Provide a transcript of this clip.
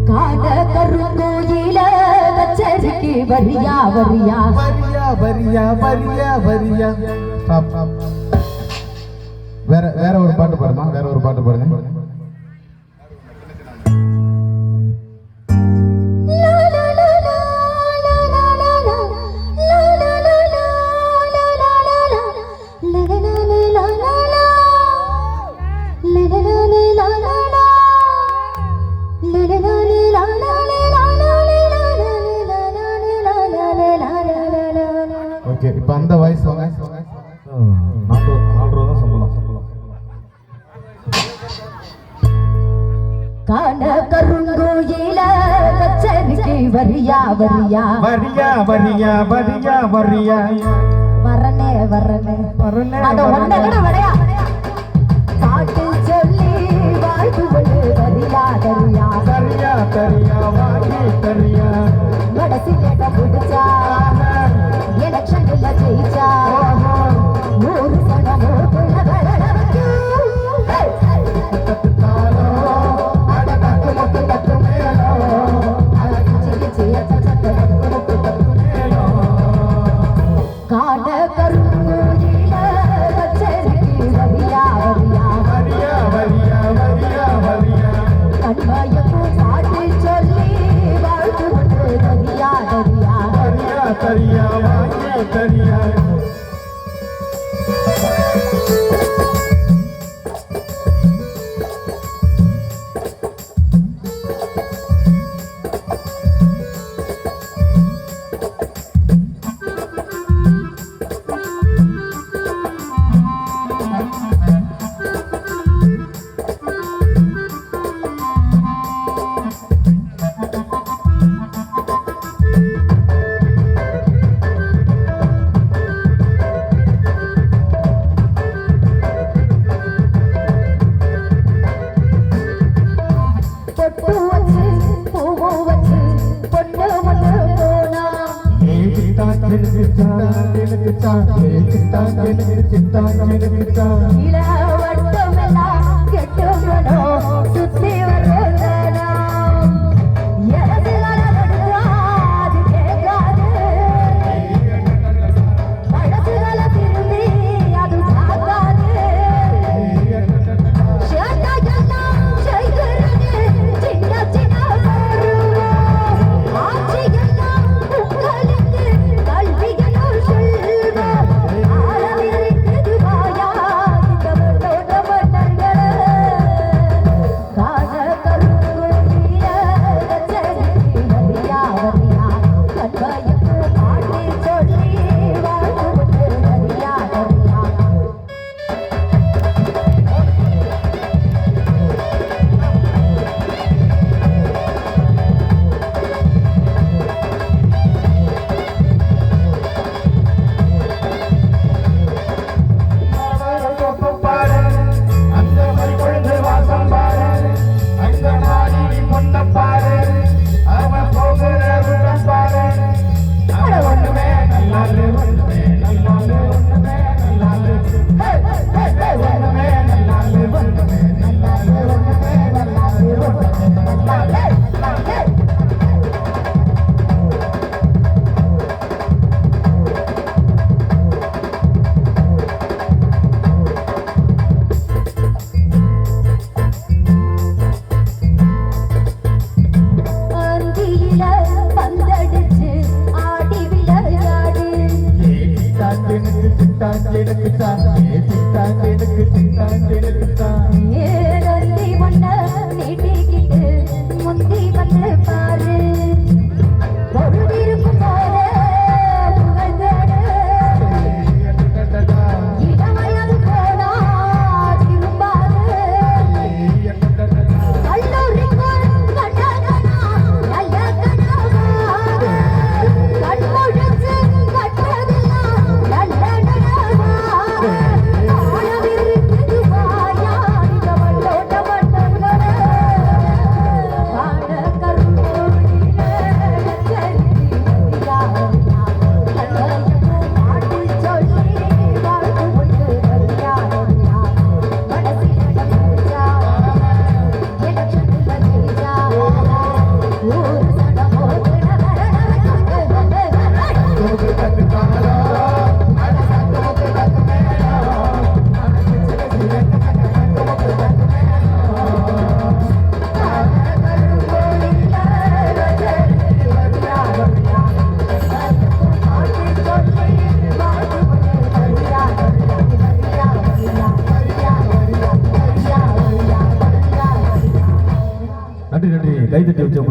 காண கருங்கோயில கச்சேரிக்கு வரியா வரியா வரியா வரியா வரியா வரியா. வேற ஒரு பாட்டு பாடுமா? வேற ஒரு பாட்டு பாடுங்க. ஓகே, இப்போ அந்த வாய்ஸ் வாங்க. 4 ரூபா தான் சம்பளம். காண கருங்கோயில கச்சேரிக்கு வரியா வரியா வரியா வரியா வரியா வரியா வரனே வரனே வரனே அட ஒண்ணே கூட வரையா பாட்டு சொல்லி வாழ்த்து கொண்டு வரியா வரியா தரியா தரியா வாங்கி தரியா மடசிலே புடிச்சா எலெக்ஷன்ல ஜெயிச்சா 100 சனமோ புலவளவக்கு காண கருங்கோயில கச்சேரிக்கு வரியா வரியா வரியா வரியா வரியா வரியா கண்மயப்பூ பாட்டு சொல்லி வாழ்த்து கொண்டு வரியா வரியா தரியா தரியா வாங்கி தரியா. இளவட்டமெல்லாம் கெட்டுமனோ சுத்தி வருவதனா எரசிலாது கேட்காது பழசுகள திரும்பி அது பார்க்காது சேட்டையெல்லாம் செய்கிறது சின்ன சின்ன போருவோம் ஆட்சியெல்லாம் உங்களுக்கு கல்விகளும் சொல்வோம் ஆரம்பிக்குது வாயா இந்த கைத்தட்டி வச்சோம்.